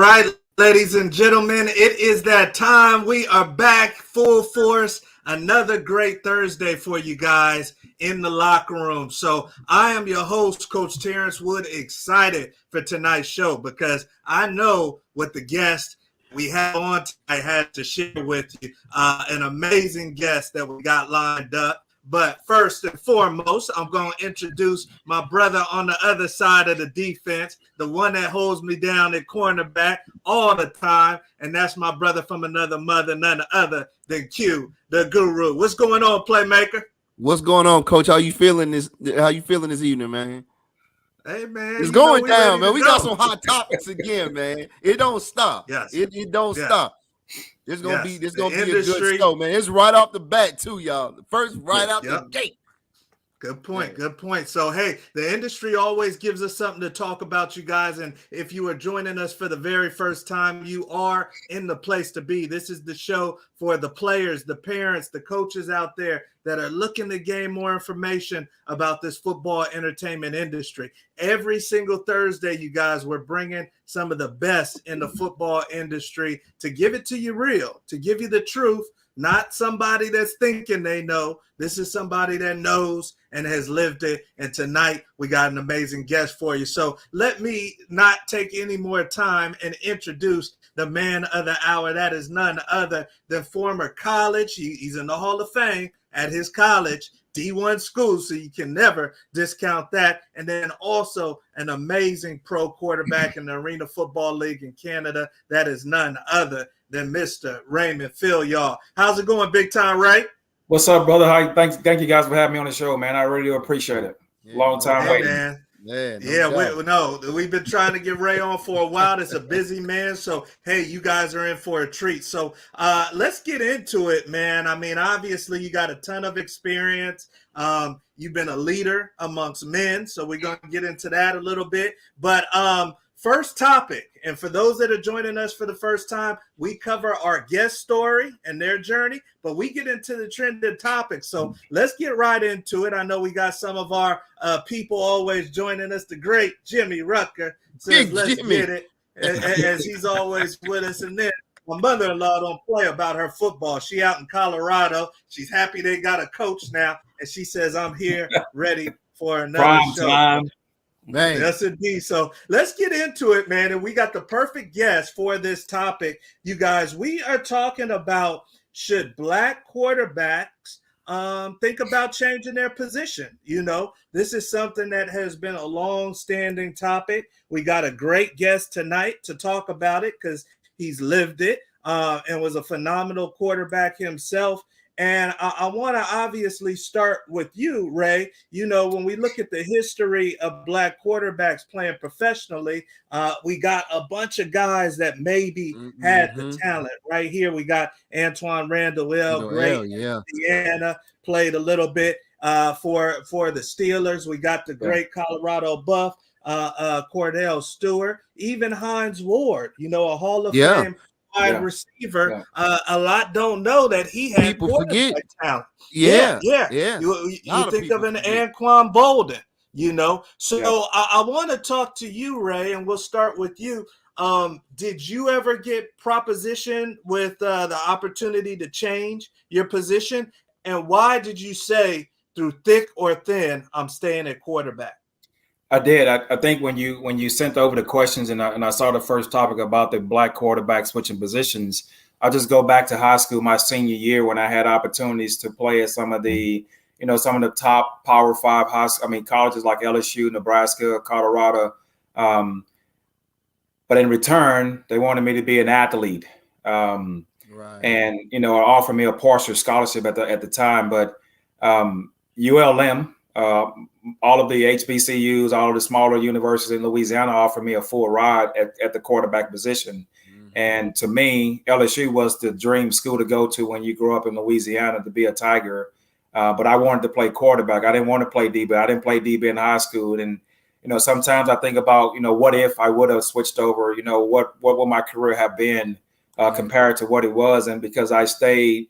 right, ladies and gentlemen, it is that time. We are back full force. Another great Thursday for you guys in the locker room. So I am your host, Coach Terrence Wood, excited for tonight's show because I know what the guest we have on tonight had to share with you. An amazing guest that we got lined up. But first and foremost, I'm going to introduce my brother on the other side of the defense, the one that holds me down at cornerback all the time, and that's my brother from another mother, none other than Q, the guru. What's going on, Playmaker? What's going on, Coach? How you feeling this evening, man? Hey, man. It's going down, man. We got some hot topics again, man. It don't stop. Yes. It don't stop. This gonna be a good show, man. It's right off the bat, too, y'all. First, right out the gate. Good point. Good point. So, hey, the industry always gives us something to talk about, you guys. And if you are joining us for the very first time, you are in the place to be. This is the show for the players, the parents, the coaches out there that are looking to gain more information about this football entertainment industry. Every single Thursday, you guys, we're bringing some of the best in the football industry to give it to you real, to give you the truth. Not somebody that's thinking they know. This is somebody that knows and has lived it. And tonight we got an amazing guest for you. So let me not take any more time and introduce the man of the hour. That is none other than former college. He's in the Hall of Fame at his college, D1 school, so you can never discount that. And then also an amazing pro quarterback in the Arena Football League in Canada. That is none other than Mr. Raymond Philyaw. How's it going, big time, Ray? What's up, brother? Thank you guys for having me on the show, man. I really do appreciate it. Long time waiting. Man. We've been trying to get Ray on for a while. It's a busy man. So, hey, you guys are in for a treat. So let's get into it, man. I mean, obviously, you got a ton of experience. You've been a leader amongst men. So we're going to get into that a little bit. But first topic, and for those that are joining us for the first time, we cover our guest story and their journey, but we get into the trending topics. So let's get right into it. I know we got some of our people always joining us. The great Jimmy Rucker says, let's get it, as he's always with us. And then my mother-in-law don't play about her football. She out in Colorado. She's happy they got a coach now, and she says, I'm here ready for another Prime show. Time. Man. Yes, indeed. So let's get into it, man. And we got the perfect guest for this topic. You guys, we are talking about, should black quarterbacks think about changing their position? You know, this is something that has been a long-standing topic. We got a great guest tonight to talk about it because he's lived it and was a phenomenal quarterback himself. And I want to obviously start with you, Ray. You know, when we look at the history of black quarterbacks playing professionally, we got a bunch of guys that maybe had the talent. Right here, we got Antoine Randall, great Indiana, played a little bit for the Steelers. We got the great Colorado Buff, Cordell Stewart, even Hines Ward, you know, a Hall of Fame wide receiver. A lot don't know that he had people forget talent. You think of an Anquan Bolden, you know. So I want to talk to you, Ray, and we'll start with you. Did you ever get propositioned with the opportunity to change your position, and why did you say through thick or thin, I'm staying at quarterback? I did. I think when you sent over the questions and I saw the first topic about the black quarterback switching positions, I just go back to high school, my senior year, when I had opportunities to play at some of the top Power 5 colleges like LSU, Nebraska, Colorado. But in return, they wanted me to be an athlete, and offered me a partial scholarship at the time. But ULM. All of the HBCUs, all of the smaller universities in Louisiana offered me a full ride at the quarterback position. And to me, LSU was the dream school to go to when you grow up in Louisiana to be a Tiger. But I wanted to play quarterback. I didn't want to play DB. I didn't play DB in high school. And, sometimes I think about, what if I would have switched over, what would my career have been compared to what it was? And because I stayed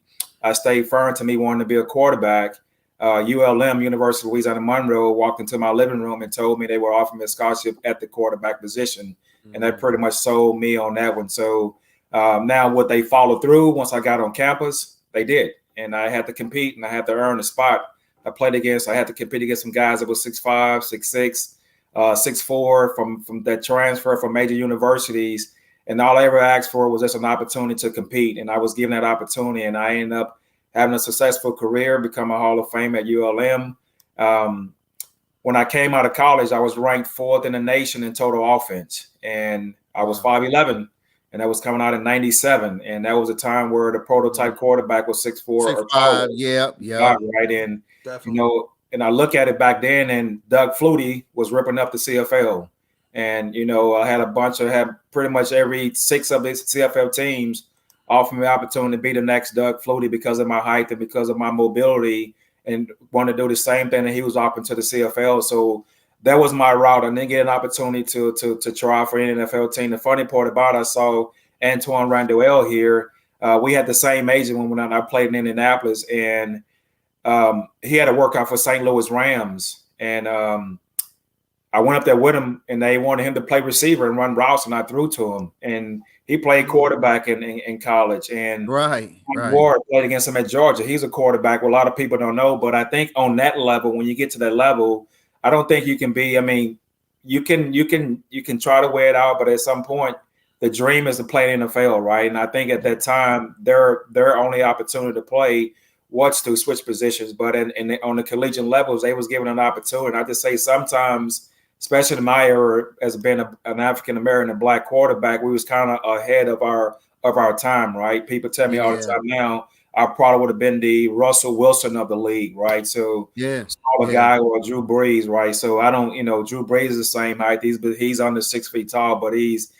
firm to me wanting to be a quarterback, ULM, University of Louisiana-Monroe, walked into my living room and told me they were offering me a scholarship at the quarterback position. and that pretty much sold me on that one. So now would they follow through once I got on campus? They did, and I had to compete and I had to earn a spot. I had to compete against some guys that was 6'5", 6'6", 6'4" from that transfer from major universities. And all I ever asked for was just an opportunity to compete. And I was given that opportunity, and I ended up having a successful career, become a Hall of Fame at ULM. When I came out of college, I was ranked 4th in the nation in total offense. And I was 5'11", and that was coming out in 97. And that was a time where the prototype quarterback was 6'4" or 5'5", yeah. Right. And, and I look at it back then, and Doug Flutie was ripping up the CFL. And, I had pretty much every 6 of these CFL teams offer me the opportunity to be the next Doug Flutie because of my height and because of my mobility, and want to do the same thing that he was offering to the CFL. So that was my route. I didn't get an opportunity to try for an NFL team. The funny part about it, I saw Antoine Randall here. We had the same agent when I played in Indianapolis, and he had a workout for St. Louis Rams. And I went up there with him, and they wanted him to play receiver and run routes, and I threw to him. And he played quarterback in college. And Ward played against him at Georgia. He's a quarterback. Well, a lot of people don't know, but I think on that level, when you get to that level, I don't think you can be. I mean, you can try to wear it out, but at some point, the dream is to play in the NFL, right? And I think at that time, their only opportunity to play was to switch positions. But on the collegiate levels, they was given an opportunity. I just say sometimes, especially in my era as being an African-American and Black quarterback, we was kind of ahead of our time, right? People tell me all the time now, I probably would have been the Russell Wilson of the league, right? So smaller guy or Drew Brees, right? So I don't, Drew Brees is the same height. He's under 6 feet tall, but he's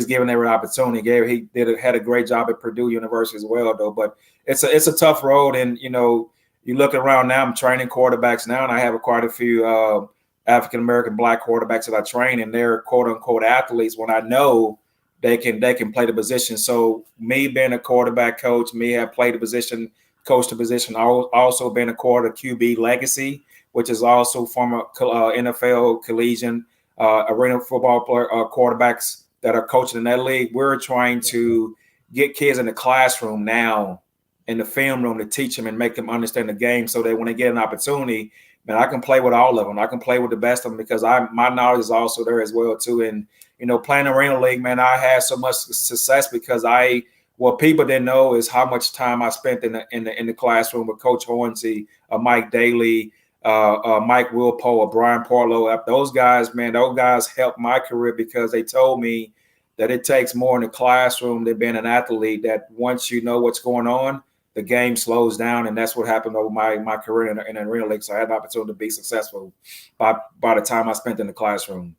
given every opportunity. He had a great job at Purdue University as well, though. But it's a tough road, and you look around now. I'm training quarterbacks now, and I have quite a few African-American Black quarterbacks that I train, and they're quote unquote athletes when I know they can play the position. So me being a quarterback coach, me have played the position, coached the position, also been a QB legacy, which is also former NFL collegiate arena football player, quarterbacks that are coaching in that league. We're trying to get kids in the classroom now, in the film room, to teach them and make them understand the game, so that when they get an opportunity, man, I can play with all of them. I can play with the best of them because my knowledge is also there as well too. And playing arena league, man, I had so much success because what people didn't know is how much time I spent in the classroom with Coach Hornsey, Mike Daly, Mike Wilpo, Brian Portlow. Those guys helped my career because they told me that it takes more in the classroom than being an athlete. That once you know what's going on, the game slows down, and that's what happened over my career in the arena league. So I had the opportunity to be successful by the time I spent in the classroom.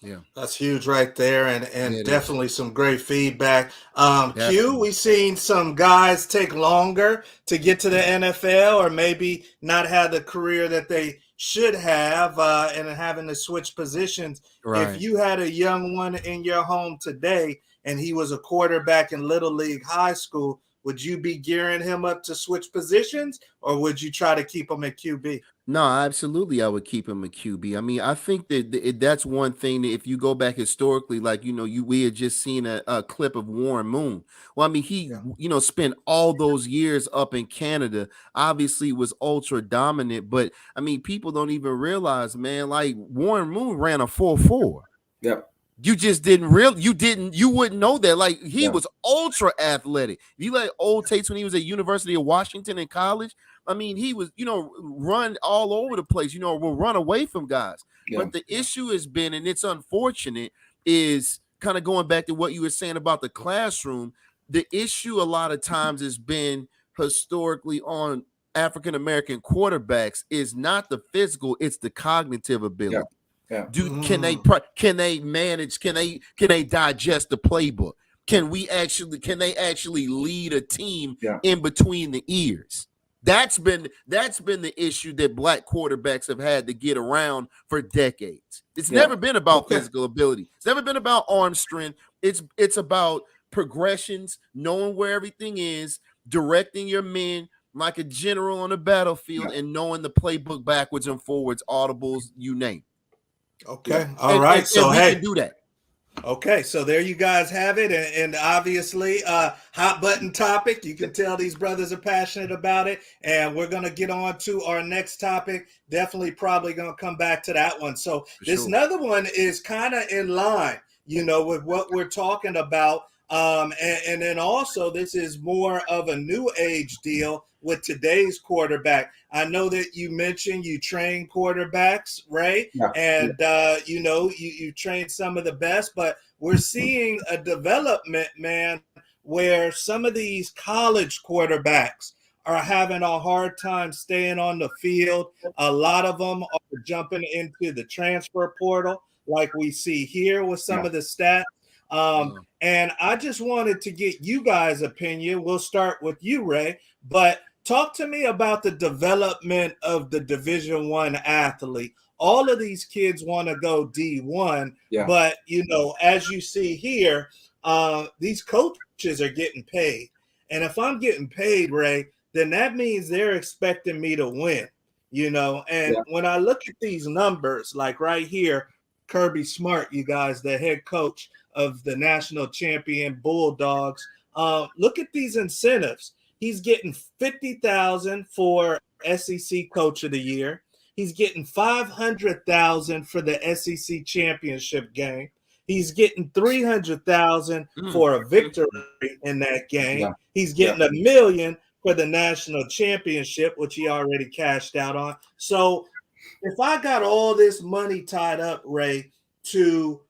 Yeah, that's huge right there, and definitely some great feedback. Q, we've seen some guys take longer to get to the NFL, or maybe not have the career that they should have, and having to switch positions. Right. If you had a young one in your home today, and he was a quarterback in Little League high school, would you be gearing him up to switch positions, or would you try to keep him at QB? No, absolutely. I would keep him a QB. I mean, I think that that's one thing that if you go back historically, like, we had just seen a clip of Warren Moon. Well, I mean, he, spent all those years up in Canada, obviously was ultra dominant, but I mean, people don't even realize, man, like Warren Moon ran a 4.4. Yep. You just you wouldn't know that. Like, he was ultra athletic. You like old tapes when he was at University of Washington in college. I mean, he was, run all over the place, will run away from guys. Yeah. But the issue has been, and it's unfortunate, is kind of going back to what you were saying about the classroom. The issue a lot of times has been historically on African-American quarterbacks is not the physical, it's the cognitive ability. Yeah. Yeah. Can they manage? Can they digest the playbook? Can they actually lead a team in between the ears? That's been the issue that Black quarterbacks have had to get around for decades. It's never been about physical ability. It's never been about arm strength. It's about progressions, knowing where everything is, directing your men like a general on the battlefield, and knowing the playbook backwards and forwards, audibles, you name. Okay. All right. So we can do that. Okay, so there you guys have it, and obviously, hot button topic. You can tell these brothers are passionate about it, and we're gonna get on to our next topic. Definitely, probably gonna come back to that one. So this another one is kind of in line, with what we're talking about. And then also this is more of a new age deal with today's quarterback. I know that you mentioned you train quarterbacks, right? Yeah. And you train some of the best, but we're seeing a development, man, where some of these college quarterbacks are having a hard time staying on the field. A lot of them are jumping into the transfer portal, like we see here with some of the stats. And I just wanted to get you guys' opinion. We'll start with you, Ray, but talk to me about the development of the Division I athlete. All of these kids want to go D1, but as you see here, these coaches are getting paid. And if I'm getting paid, Ray, then that means they're expecting me to win, And when I look at these numbers, like right here, Kirby Smart, you guys, the head coach of the national champion Bulldogs. Look at these incentives. He's getting $50,000 for SEC Coach of the Year. He's getting $500,000 for the SEC championship game. He's getting $300,000 for a victory in that game. He's getting $1 million for the national championship, which he already cashed out on. So if I got all this money tied up, Ray, to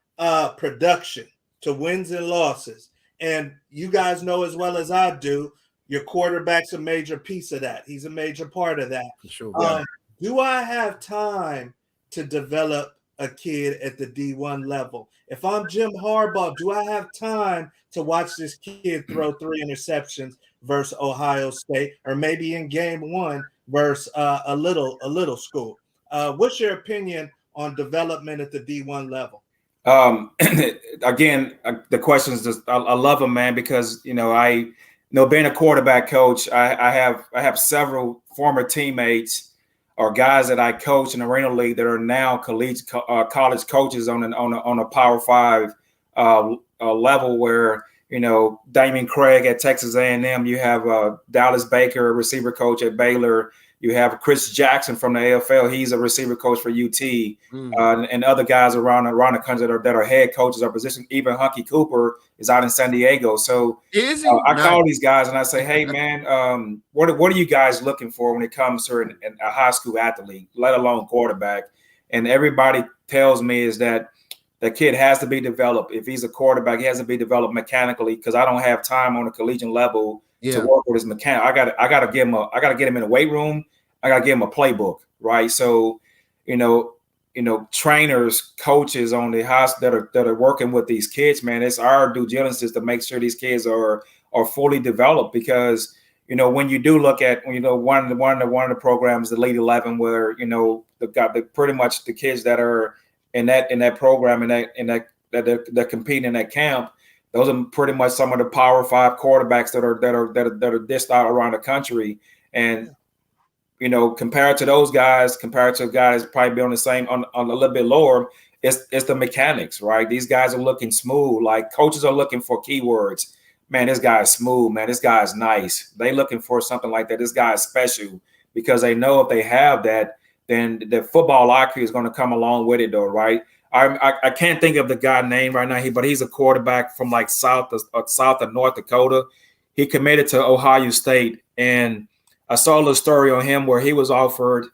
production, to wins and losses, and you guys know as well as I do, your quarterback's a major piece of that. He's a major part of that. For sure. Do I have time to develop a kid at the D1 level? If I'm Jim Harbaugh, do I have time to watch this kid throw 3 interceptions versus Ohio State, or maybe in game 1 versus a little school? What's your opinion on development at the D1 level? Again, the questions just I love them, man, because being a quarterback coach, I have several former teammates or guys that I coach in the Arena League that are now college coaches on a Power 5 level, where Damon Craig at Texas A&M, you have Dallas Baker, a receiver coach at Baylor. You have Chris Jackson from the AFL. He's a receiver coach for UT, and other guys around the country that are head coaches or position. Even Hunky Cooper is out in San Diego. So I call these guys and I say, hey, man, what are you guys looking for when it comes to a high school athlete, let alone quarterback? And everybody tells me is that the kid has to be developed. If he's a quarterback, he has to be developed mechanically, because I don't have time on a collegiate level to work with his mechanic. I gotta get him in the weight room. I gotta give him a playbook, right? So, trainers, coaches on the house that are working with these kids, man, it's our due diligence to make sure these kids are fully developed. Because when you do look at one of the programs, the Elite 11, where pretty much the kids that are in that program and that compete in that camp, those are pretty much some of the Power 5 quarterbacks that are dished out around the country. And compared to those guys, compared to guys probably be on the same on a little bit lower, it's the mechanics, right? These guys are looking smooth. Like, coaches are looking for keywords. Man, this guy is smooth. Man, this guy is nice. They looking for something like that. This guy is special, because they know if they have that, then the football IQ is going to come along with it, though, right? I can't think of the guy name right now, but he's a quarterback from like South or North Dakota. He committed to Ohio State, and I saw a little story on him where he was offered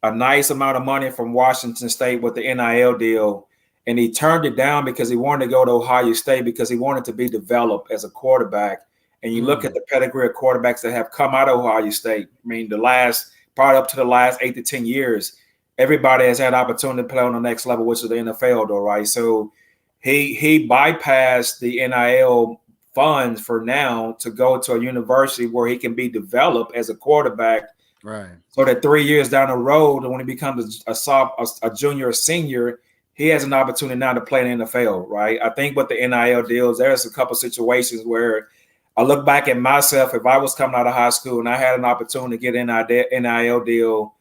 a nice amount of money from Washington State with the NIL deal, and he turned it down because he wanted to go to Ohio State because he wanted to be developed as a quarterback. And you look at the pedigree of quarterbacks that have come out of Ohio State. I mean, probably up to the last 8 to 10 years, everybody has had opportunity to play on the next level, which is the NFL, though, right? So he bypassed the NIL funds for now to go to a university where he can be developed as a quarterback, right? So that 3 years down the road, when he becomes a junior or senior, he has an opportunity now to play in the NFL, right? I think with the NIL deals, there's a couple situations where I look back at myself. If I was coming out of high school and I had an opportunity to get an NIL deal,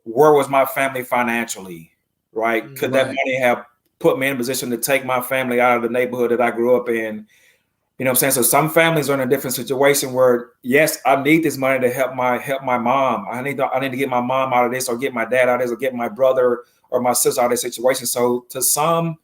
where was my family financially, right? Could that money have put me in a position to take my family out of the neighborhood that I grew up in. You know what I'm saying? So some families are in a different situation where, yes, I need this money to help my mom. I need to get my mom out of this, or get my dad out of this, or get my brother or my sister out of this situation. So to some,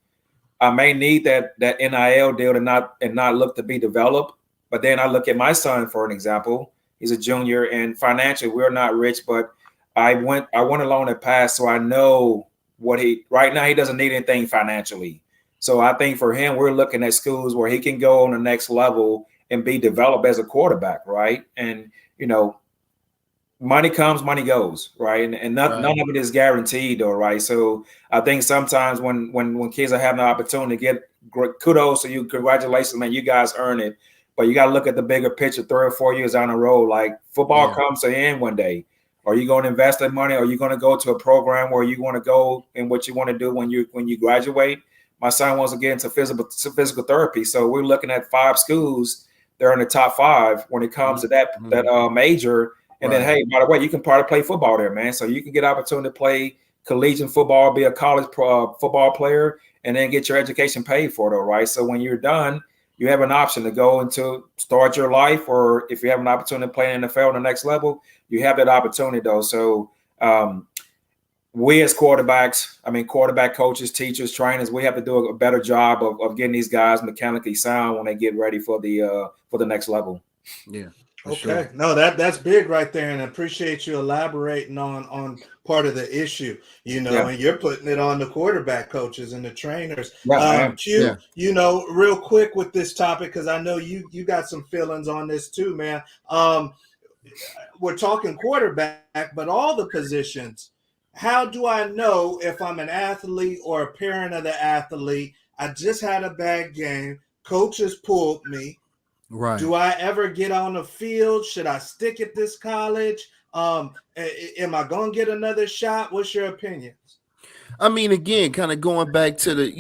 I may need that NIL deal to not look to be developed. But then I look at my son, for an example. He's a junior, and financially we're not rich, but I went along that path, so I know right now he doesn't need anything financially. So I think for him, we're looking at schools where he can go on the next level and be developed as a quarterback, right? And, you know, money comes, money goes, right? And none of it is guaranteed, though, right? So I think sometimes when kids are having the opportunity to get kudos to you, congratulations, man, you guys earn it. But you got to look at the bigger picture 3 or 4 years down the road. Like, football comes to an end one day. Are you going to invest that money? Or are you going to go to a program where you want to go and what you want to do when you graduate? My son wants to get into physical therapy. So we're looking at 5 schools. They're in the top 5 when it comes to that major. And then, hey, by the way, you can probably play football there, man. So you can get opportunity to play collegiate football, be a college football player, and then get your education paid for, though, right? So when you're done, you have an option to go into start your life, or if you have an opportunity to play in the NFL on the next level, you have that opportunity, though. So we as quarterbacks, quarterback coaches, teachers, trainers, we have to do a better job of getting these guys mechanically sound when they get ready for the next level. Yeah. Okay. Sure. No, that's big right there. And I appreciate you elaborating on part of the issue, and you're putting it on the quarterback coaches and the trainers. Q, real quick with this topic, because I know you got some feelings on this too, man. We're talking quarterback, but all the positions. How do I know if I'm an athlete or a parent of the athlete? I just had a bad game. Coaches pulled me. Right. Do I ever get on the field? Should I stick at this college? Am I going to get another shot? What's your opinions? Again, kind of going back to the,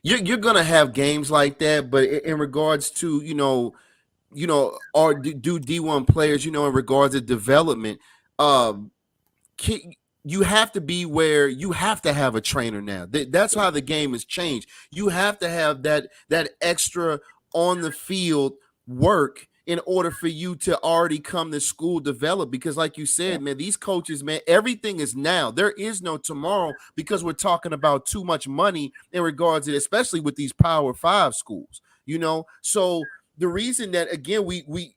you're going to have games like that, but in regards to, or do D1 players, in regards to development, you have to be where you have to have a trainer now. That's how the game has changed. You have to have that extra on the field work in order for you to already come to school develop. Because like you said, man, these coaches, man, everything is now. There is no tomorrow, because we're talking about too much money in regards to, especially with these Power 5 schools, So the reason that, again,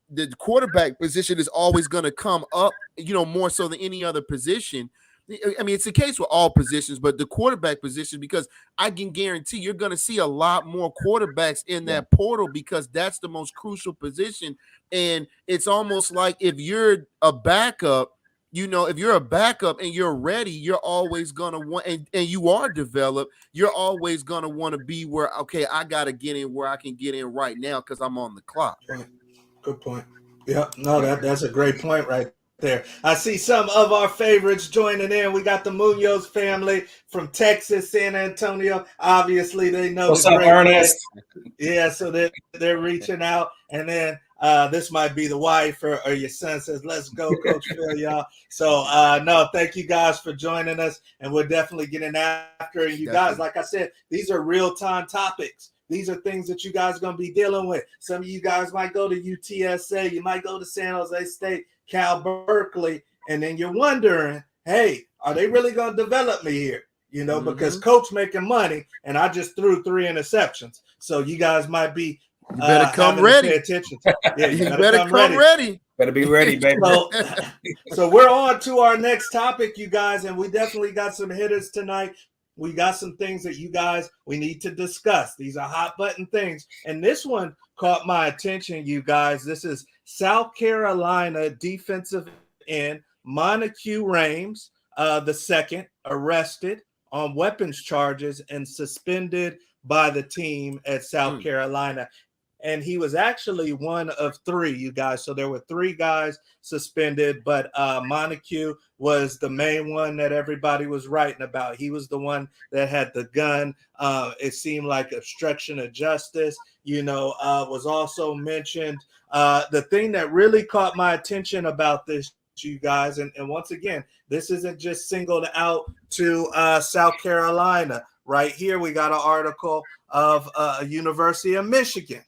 the quarterback position is always going to come up, more so than any other position. It's the case with all positions, but the quarterback position, because I can guarantee you're going to see a lot more quarterbacks in that portal, because that's the most crucial position. And it's almost like if you're a backup, if you're a backup and you're ready, you're always going to want, and you are developed, you're always going to want to be where, okay, I got to get in where I can get in right now because I'm on the clock. Good point. Yeah, no, that's a great point right there. I see some of our favorites joining in. We got the Munoz family from Texas, San Antonio. Obviously, they know what's up, Ernest? Yeah, so they're reaching out, and then this might be the wife or your son says, "Let's go, Coach Philyaw." So no, thank you guys for joining us, and we're definitely getting after it. You guys, like I said, these are real-time topics. These are things that you guys are going to be dealing with. Some of you guys might go to UTSA, you might go to San Jose State, Cal Berkeley, and then you're wondering, hey, are they really going to develop me here? Because coach making money, and I just threw 3 interceptions. So you guys might be you better come ready. Pay attention. Yeah, you better come ready. Better be ready, baby. So we're on to our next topic, you guys, and we definitely got some hitters tonight. We got some things that we need to discuss. These are hot button things. And this one caught my attention, you guys. This is South Carolina defensive end Montague Rames, the second, arrested on weapons charges and suspended by the team at South Carolina. And he was actually one of 3, you guys. So there were 3 guys suspended, but Montague was the main one that everybody was writing about. He was the one that had the gun. It seemed like obstruction of justice, was also mentioned. The thing that really caught my attention about this, you guys. And once again, this isn't just singled out to South Carolina. Right here, we got an article of University of Michigan.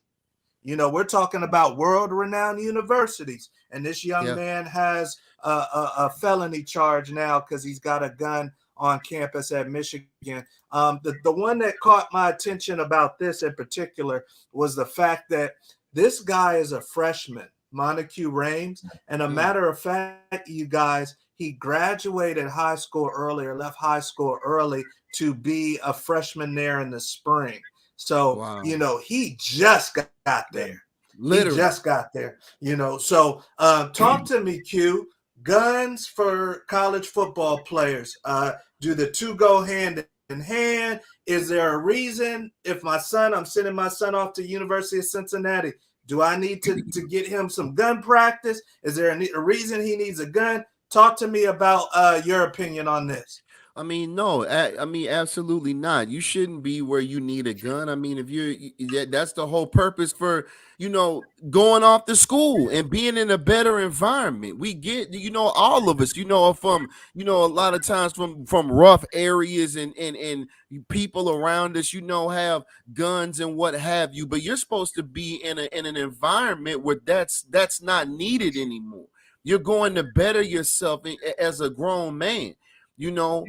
You know, we're talking about world-renowned universities, and this young man has a felony charge now because he's got a gun on campus at Michigan. The one that caught my attention about this in particular was the fact that this guy is a freshman, Montague Rames, and a matter of fact, you guys, he graduated high school early or left high school early to be a freshman there in the spring. So, you know, he just got there. Literally. He just got there, you know. So talk to me, Q. Guns for college football players. Do the two go hand in hand? Is there a reason if I'm sending my son off to University of Cincinnati, do I need to get him some gun practice? Is there a reason he needs a gun? Talk to me about your opinion on this. I mean, no, I mean, absolutely not. You shouldn't be where you need a gun. I mean, that's the whole purpose for, you know, going off to school and being in a better environment. We get, you know, all of us, you know, from, you know, a lot of times from rough areas and people around us, you know, have guns and what have you, but you're supposed to be in an environment where that's not needed anymore. You're going to better yourself as a grown man. You know,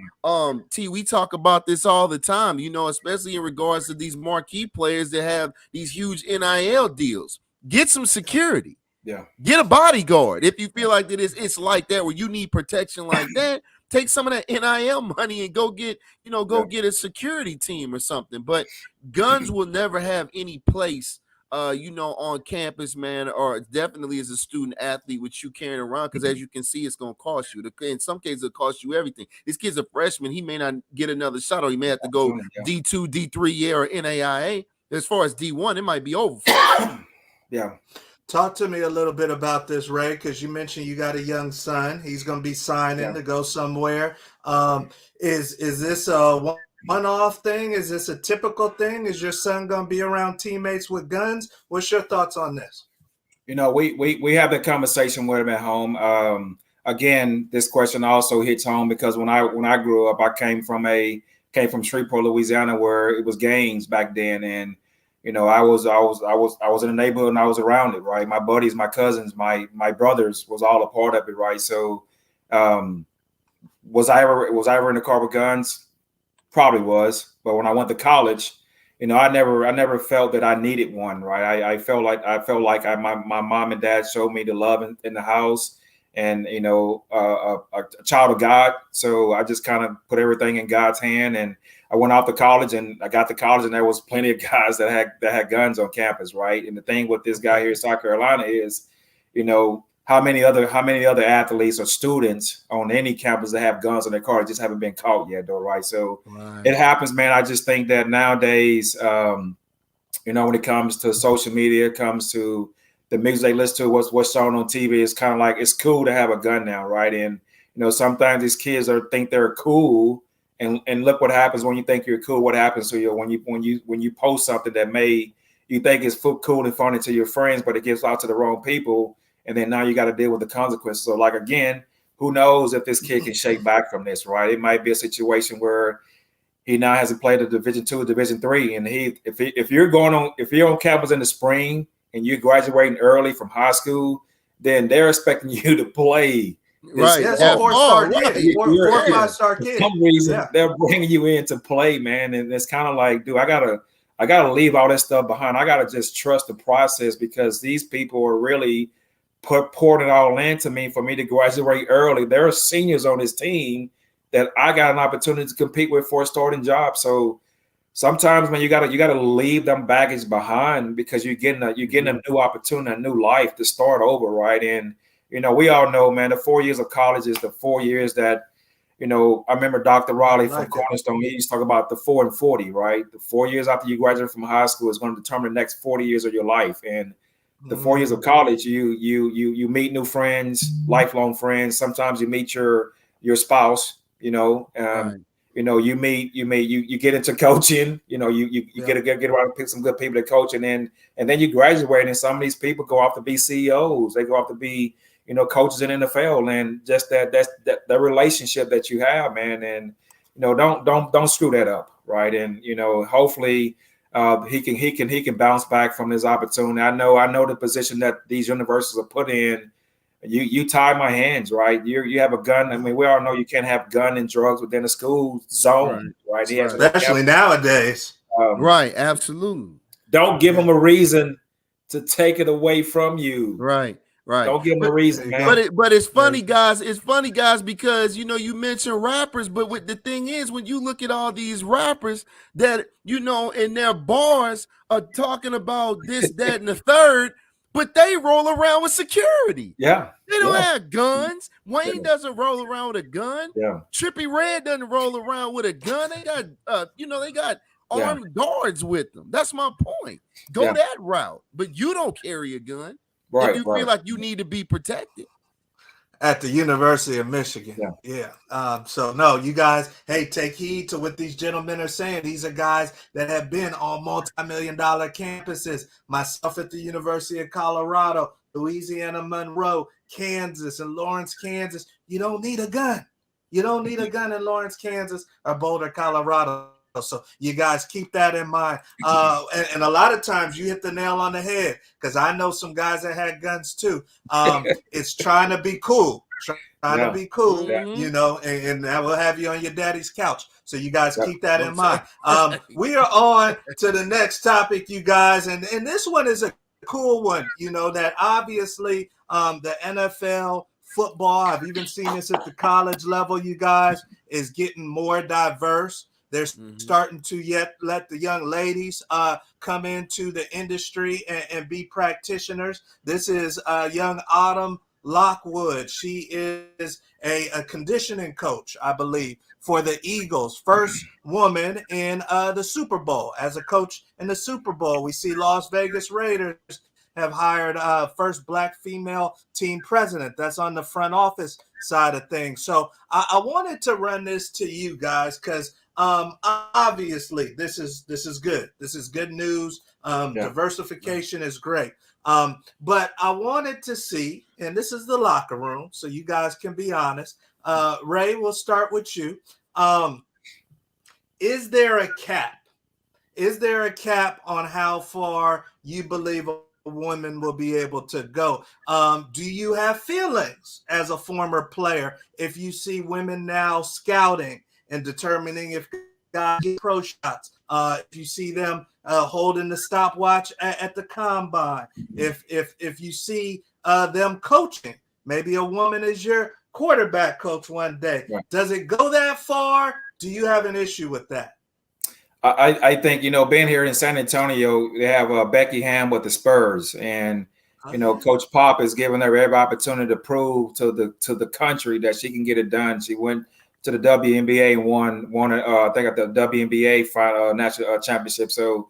we talk about this all the time, you know, especially in regards to these marquee players that have these huge NIL deals. Get some security. Yeah. Get a bodyguard. If you feel like that it's like that where you need protection like that, take some of that NIL money and go get a security team or something. But guns will never have any place you know, on campus, man, or definitely as a student athlete, which you carrying around, because as you can see, it's going to cost you. In some cases, it costs you everything. This kid's a freshman. He may not get another shot, or he may have to go D2, D3, or NAIA. As far as D1, it might be over. Yeah. Talk to me a little bit about this, Ray, because you mentioned you got a young son. He's going to be signing to go somewhere. Is this a one-off thing? Is this a typical thing? Is your son going to be around teammates with guns? What's your thoughts on this? You know, we have that conversation with him at home. Again, this question also hits home because when I grew up, I came from Shreveport, Louisiana, where it was gangs back then, and you know, I was in the neighborhood and I was around it, right? My buddies, my cousins, my brothers was all a part of it, right? So, was I ever in the car with guns? Probably was, but when I went to college, you know, I never felt that I needed one, right? I felt like my mom and dad showed me the love in the house, and you know, a child of God. So I just kind of put everything in God's hand, and I went off to college, and I got to college, and there was plenty of guys that had guns on campus, right? And the thing with this guy here in South Carolina is, you know, how many other athletes or students on any campus that have guns on their car just haven't been caught yet, though, right? So It happens, man. I just think that nowadays, you know, when it comes to social media, it comes to the music they listen to, what's shown on TV, it's kind of like it's cool to have a gun now, right? And you know, sometimes these kids think they're cool, and look what happens when you think you're cool. What happens to you when you post something that you think is cool and funny to your friends, but it gets out to the wrong people. And then now you got to deal with the consequences. So, like, again, who knows if this kid can shake back from this, right? It might be a situation where he now hasn't played a Division II, Division III, and if you're on campus in the spring and you're graduating early from high school, then they're expecting you to play. Right, that's a 4-star kid, 4 or 5-star kid. For some reason, they're bringing you in to play, man, and it's kind of like, dude, I gotta leave all that stuff behind. I gotta just trust the process because these people are really poured it all into me for me to graduate early. There are seniors on this team that I got an opportunity to compete with for a starting job. So sometimes, man, you gotta leave them baggage behind because you're getting a new opportunity, a new life to start over, right? And you know, we all know, man, the 4 years of college is the 4 years that, you know, I remember Dr. Raleigh from Cornerstone, he used to talk about the 4 and 40, right? The 4 years after you graduate from high school is going to determine the next 40 years of your life. And the 4 years of college, you meet new friends, lifelong friends. Sometimes you meet your spouse, you know, you know, you get into coaching, you know, you get around and pick some good people to coach, and then you graduate, and some of these people go off to be CEOs. They go off to be, coaches in NFL, and just that the relationship that you have, man. And don't screw that up, right? And hopefully he can bounce back from this opportunity. I know the position that these universities are put in. You tie my hands, right? You have a gun. I mean, we all know you can't have gun and drugs within a school zone, right? He has especially nowadays. Right, absolutely. Don't give them a reason to take it away from you. Right. Don't give them a reason, man. But it's funny, guys. It's funny, guys, because you mentioned rappers, but the thing is, when you look at all these rappers that in their bars are talking about this, that, and the third, but they roll around with security. Yeah. They don't have guns. Wayne doesn't roll around with a gun. Yeah. Trippie Redd doesn't roll around with a gun. They got they got armed guards with them. That's my point. Go that route. But you don't carry a gun. Right. And you feel like you need to be protected. At the University of Michigan. Yeah. So no, you guys, hey, take heed to what these gentlemen are saying. These are guys that have been on multi-million-dollar campuses. Myself at the University of Colorado, Louisiana-Monroe, Kansas, and Lawrence, Kansas. You don't need a gun. You don't need a gun in Lawrence, Kansas, or Boulder, Colorado. So you guys keep that in mind. And a lot of times you hit the nail on the head, because I know some guys that had guns too. It's trying to be cool. To be cool, and that will have you on your daddy's couch. So you guys keep that in mind. We are on to the next topic, you guys. And this one is a cool one, that obviously the NFL football, I've even seen this at the college level, you guys, is getting more diverse. They're starting to let the young ladies come into the industry and be practitioners. This is young Autumn Lockwood. She is a conditioning coach, I believe, for the Eagles. First woman in the Super Bowl. As a coach in the Super Bowl, we see Las Vegas Raiders have hired first Black female team president. That's on the front office side of things. So I wanted to run this to you guys because obviously this is good. This is good news. Diversification is great. But I wanted to see, and this is the locker room, so you guys can be honest. Ray, we'll start with you. Is there a cap? Is there a cap on how far you believe a woman will be able to go? Do you have feelings as a former player if you see women now scouting and determining if guys get pro shots? If you see them holding the stopwatch at the combine, if you see them coaching, maybe a woman is your quarterback coach one day. Right. Does it go that far? Do you have an issue with that? I think, being here in San Antonio, they have Becky Ham with the Spurs, and Coach Pop is giving her every opportunity to prove to the country that she can get it done. She went to the WNBA and won I think at the WNBA final national championship. So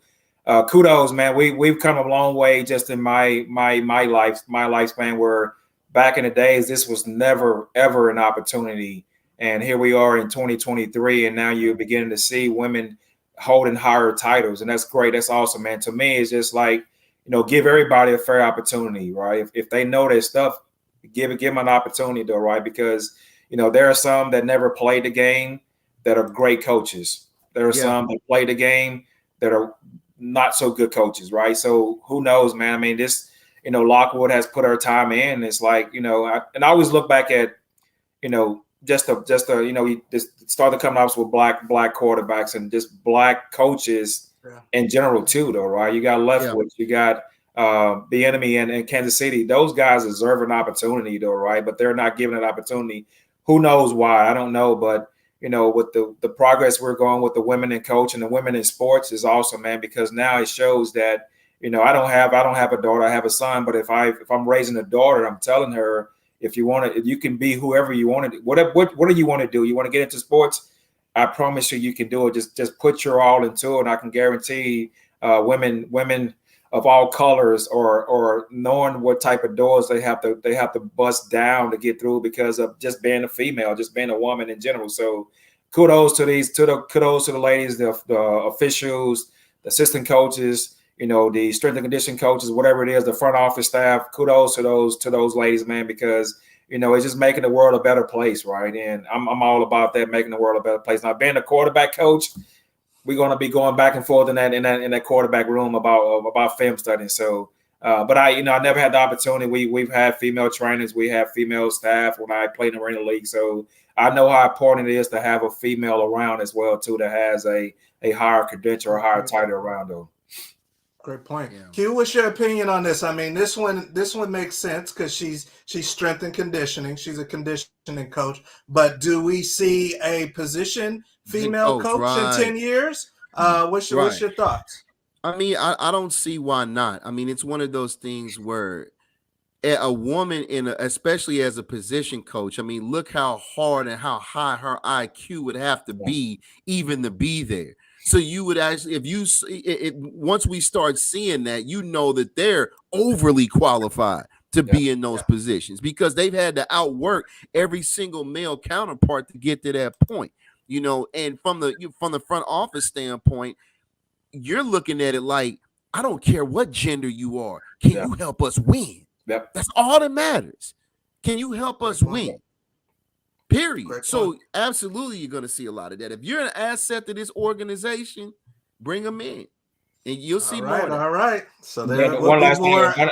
kudos, man. We've come a long way just in my lifespan, where back in the days this was never ever an opportunity, and here we are in 2023, and now you're beginning to see women holding higher titles, and that's great. That's awesome, man. To me, it's just like, give everybody a fair opportunity, right? If they know their stuff, give them an opportunity, though, right? Because there are some that never played the game that are great coaches. There are some that play the game that are not so good coaches, right? So who knows, man? I mean, this, Lockwood has put her time in. It's like, and I always look back at, just started coming up with black quarterbacks and just black coaches in general too, though, right? You got Leftwich, you got the enemy in Kansas City. Those guys deserve an opportunity, though, right? But they're not given an opportunity. Who knows why? I don't know, but with the progress we're going with the women in coach and the women in sports is awesome, man. Because now it shows that I don't have a daughter, I have a son. But if I'm raising a daughter, I'm telling her, if you can be whoever you want to. What do you want to do? You want to get into sports? I promise you can do it. Just put your all into it, and I can guarantee women of all colors or knowing what type of doors they have to bust down to get through because of just being a female, just being a woman in general. So kudos to the ladies, the officials, the assistant coaches, the strength and conditioning coaches, whatever it is, the front office staff. Kudos to those ladies, man, because it's just making the world a better place, right? And I'm all about that, making the world a better place. Now, being a quarterback coach, we're going to be going back and forth in that quarterback room about film studying. So, but I never had the opportunity. We've had female trainers, we have female staff when I played in the Arena League. So I know how important it is to have a female around as well too, that has a higher credential or higher title around them. Great point. Yeah. Q, what's your opinion on this? I mean, this one makes sense because she's strength and conditioning. She's a conditioning coach. But do we see a position female coach in 10 years? What's your thoughts? I mean, I don't see why not. I mean, it's one of those things where a woman especially as a position coach, I mean, look how hard and how high her IQ would have to be even to be there. So you would actually, once we start seeing that, that they're overly qualified to be in those positions because they've had to outwork every single male counterpart to get to that point. And from the front office standpoint, you're looking at it like, I don't care what gender you are. Can you help us win? Yep. That's all that matters. Can you help us win? Period. So absolutely, you're going to see a lot of that. If you're an asset to this organization, bring them in, and you'll see more. All right. So one last thing.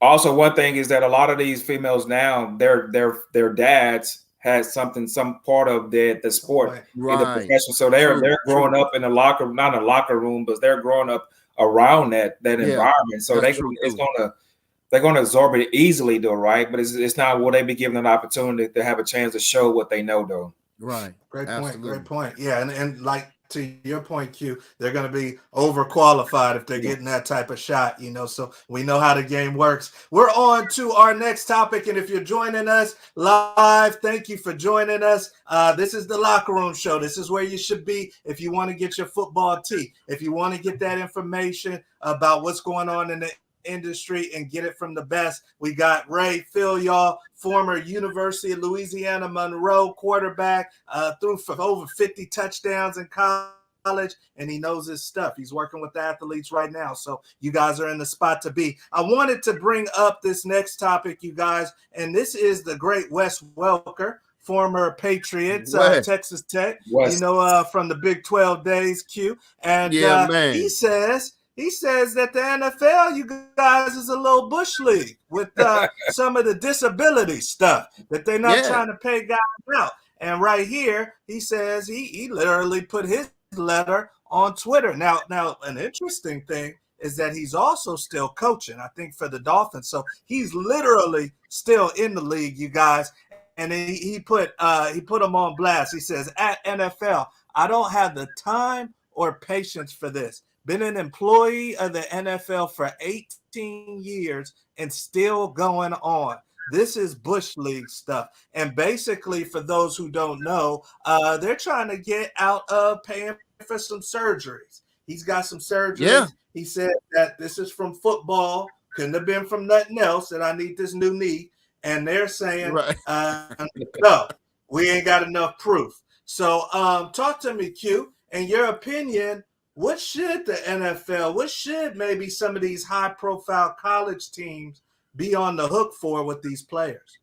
Also, one thing is that a lot of these females now, their dads had some part of the sport in the profession. So they're growing up in a locker, not a locker room, but they're growing up around that environment. So they're going to absorb it easily, though, right? But it's not, will they be given an opportunity to have a chance to show what they know, though? Right. Great point. Great point. Yeah, and like to your point, Q, they're going to be overqualified if they're getting that type of shot, so we know how the game works. We're on to our next topic, and if you're joining us live, thank you for joining us. This is the Locker Room Show. This is where you should be if you want to get your football tea, if you want to get that information about what's going on in the industry and get it from the best. We got Ray Philyaw, former University of Louisiana-Monroe quarterback, threw for over 50 touchdowns in college, and he knows his stuff. He's working with the athletes right now, so you guys are in the spot to be. I wanted to bring up this next topic, you guys, and this is the great Wes Welker, former Patriots, Texas Tech, from the Big 12 days, Q, and he says that the NFL, you guys, is a little bush league with some of the disability stuff, that they're not trying to pay guys out. And right here, he says he literally put his letter on Twitter. Now, an interesting thing is that he's also still coaching, I think, for the Dolphins. So he's literally still in the league, you guys. And he put him on blast. He says, at NFL, I don't have the time or patience for this. Been an employee of the NFL for 18 years and still going on. This is Bush League stuff. And basically, for those who don't know, they're trying to get out of paying for some surgeries. He's got some surgeries. Yeah. He said that this is from football. Couldn't have been from nothing else, and I need this new knee. And they're saying, no, we ain't got enough proof. So talk to me, Q, in your opinion, what should the NFL, what should maybe some of these high-profile college teams be on the hook for with these players?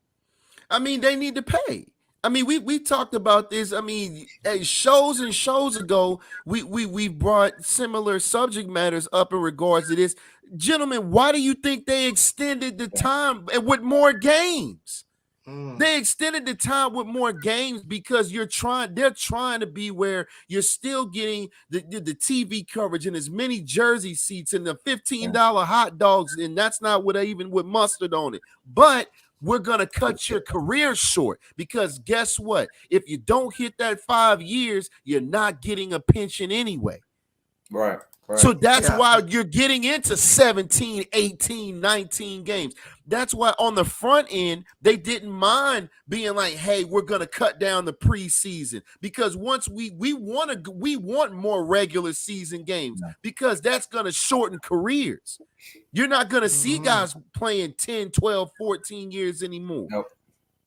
I mean, they need to pay. I mean, we talked about this. I mean, shows and shows ago, we brought similar subject matters up in regards to this. Gentlemen, why do you think they extended the time with more games? They extended the time with more games because they're trying to be where you're still getting the TV coverage and as many jersey seats and the $15 hot dogs, and that's not even with mustard on it. But we're going to cut your career short because guess what? If you don't hit that 5 years, you're not getting a pension anyway. Right. So that's why you're getting into 17, 18, 19 games. That's why on the front end, they didn't mind being like, hey, we're going to cut down the preseason because once we want more regular season games because that's going to shorten careers. You're not going to see guys playing 10, 12, 14 years anymore. Nope.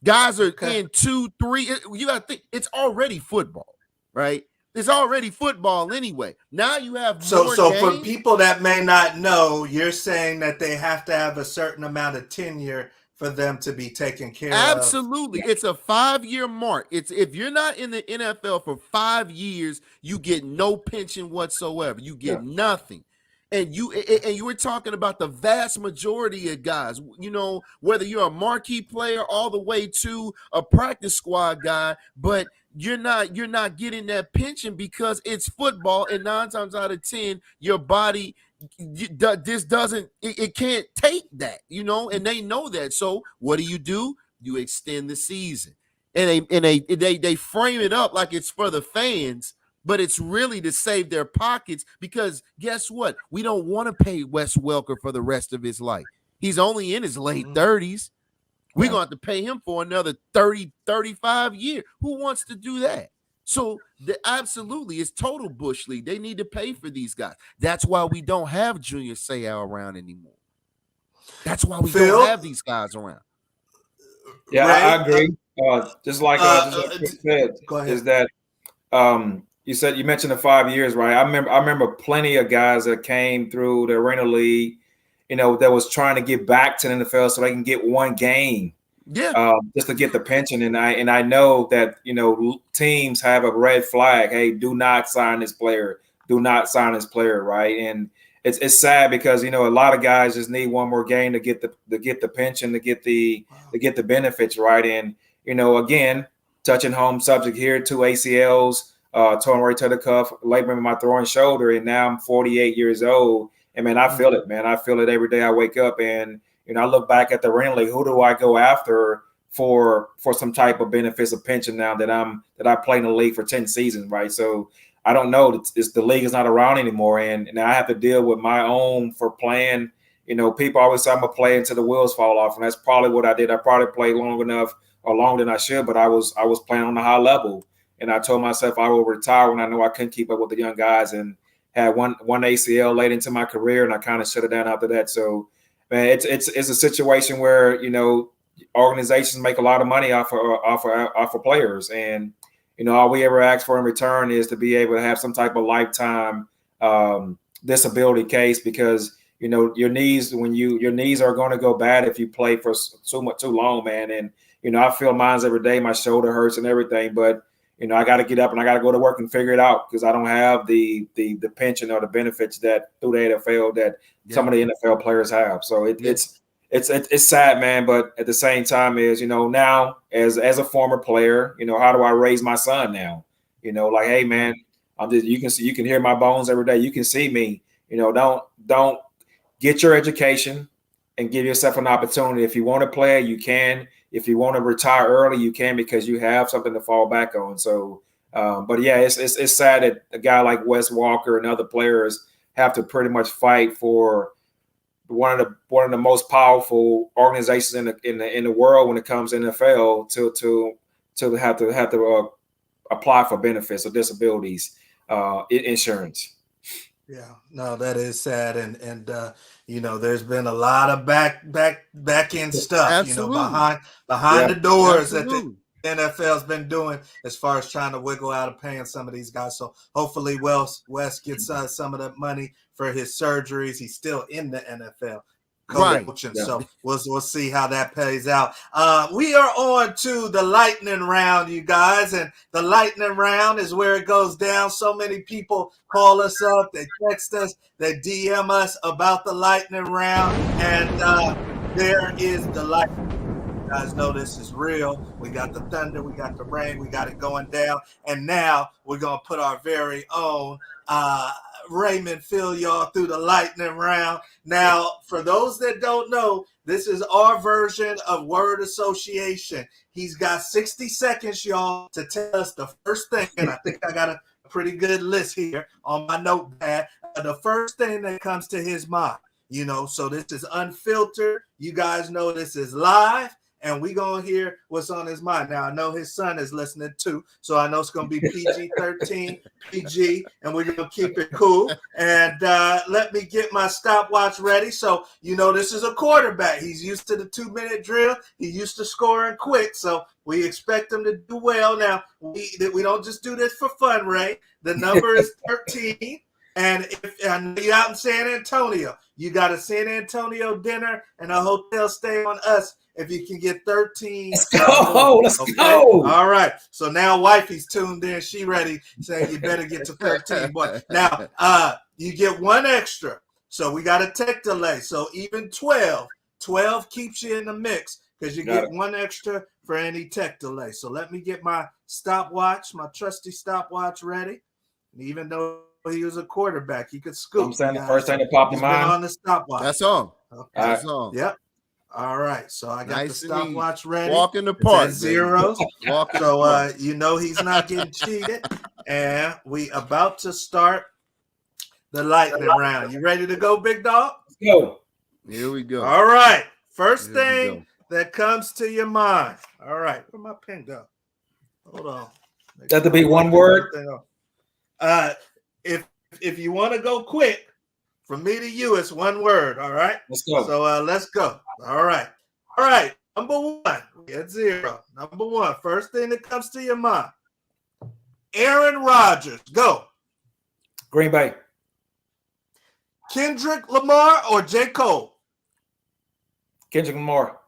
Guys are in 2, 3. You got to think it's already football, right? It's already football anyway. Now you have So more so for games. people that may not know, you're saying that they have to have a certain amount of tenure for them to be taken care of. Absolutely. It's a 5-year mark. It's if you're not in the NFL for 5 years, you get no pension whatsoever. You get nothing. And you were talking about the vast majority of guys, whether you're a marquee player all the way to a practice squad guy, but you're not getting that pension because it's football, and 9 times out of 10 your body this doesn't it can't take that, and they know that. So what do? You extend the season, and they frame it up like it's for the fans, but it's really to save their pockets, because guess what? We don't want to pay Wes Welker for the rest of his life. He's only in his late 30s. We're going to have to pay him for another 30, 35 years. Who wants to do that? So absolutely, it's total bush league. They need to pay for these guys. That's why we don't have Junior Seau around anymore. That's why we don't have these guys around. Yeah, Ray, I agree. Just like Chris said, is that you mentioned the 5 years, right? I remember plenty of guys that came through the Arena League, that was trying to get back to the NFL so they can get one game, just to get the pension. And I know that teams have a red flag. Hey, do not sign this player. Do not sign this player, right? And it's sad because a lot of guys just need one more game to get the pension, to get the benefits, right? And again, touching home subject here, 2 ACLs, torn rotator cuff, laboring in my throwing shoulder, and now I'm 48 years old. And man, I feel it, man. I feel it every day I wake up, and I look back at the Arena League. Who do I go after for some type of benefits of pension now that I played in the league for 10 seasons, right? So I don't know. The league is not around anymore, and now I have to deal with my own for playing. People always say I'm gonna play until the wheels fall off, and that's probably what I did. I probably played long enough or longer than I should, but I was playing on a high level, and I told myself I will retire when I know I couldn't keep up with the young guys, and had one ACL late into my career, and I kind of shut it down after that. So, man, it's a situation where organizations make a lot of money off of players, and all we ever ask for in return is to be able to have some type of lifetime disability case, because your knees are going to go bad if you play for too long, man. And I feel mine every day. My shoulder hurts and everything, but I got to get up and I got to go to work and figure it out, because I don't have the pension or the benefits that through the NFL that some of the NFL players have. So it's sad, man. But at the same time is, now as a former player, how do I raise my son now? Like, hey, man, you can hear my bones every day. You can see me. Don't get your education and give yourself an opportunity. If you want to play, you can. If you want to retire early, you can, because you have something to fall back on. So, but yeah, it's sad that a guy like Wes Walker and other players have to pretty much fight for one of the most powerful organizations in the world when it comes to NFL to have to apply for benefits or disabilities insurance. Yeah, no, that is sad, and there's been a lot of back end stuff, Absolutely. behind the doors Absolutely. that the NFL's been doing as far as trying to wiggle out of paying some of these guys. So hopefully, Wes gets some of the money for his surgeries. He's still in the NFL. Right. So we'll see how that plays out. We are on to the lightning round, you guys, and the lightning round is where it goes down. So many people call us up, they text us, they DM us about the lightning round, and there is the lightning. You guys know this is real. We got the thunder, we got the rain, we got it going down, and now we're gonna put our very own Raymond Philyaw through the lightning round. Now, for those that don't know, this is our version of word association. He's got 60 seconds, y'all, to tell us the first thing, and I think I got a pretty good list here on my notepad. The first thing that comes to his mind, so this is unfiltered. You guys know this is live, and we gonna hear what's on his mind. Now I know his son is listening too, so I know it's gonna be PG-13, PG, and we're gonna keep it cool. And let me get my stopwatch ready. So this is a quarterback. He's used to the 2-minute drill. He's used to scoring quick. So we expect him to do well. Now we don't just do this for fun, Ray. The number is 13. And if you're out in San Antonio, you got a San Antonio dinner and a hotel stay on us if you can get 13. Let's go. Let's go. All right. So now wifey's tuned in. She ready, saying you better get to 13. Boy. Now, you get one extra. So we got a tech delay. So even 12 keeps you in the mix because you get one extra for any tech delay. So let me get my stopwatch, my trusty stopwatch ready. And even though he was a quarterback, he could scoop. I'm saying the first thing that popped in mind on the stopwatch. That's all. Okay. That's all. Yep. All right. So I got the stopwatch ready. Walk in the park. Zeros. So he's not getting cheated. And we about to start the lightning round. You ready to go, big dog? Let's go. Here we go. All right. First thing that comes to your mind. All right. Where'd my pen go? Hold on. That to be one word. If you want to go quick, from me to you, it's one word. All right. Let's go. So let's go. All right. All right. Number one. Get 0. Number one. First thing that comes to your mind. Aaron Rodgers. Go. Green Bay. Kendrick Lamar or J. Cole? Kendrick Lamar.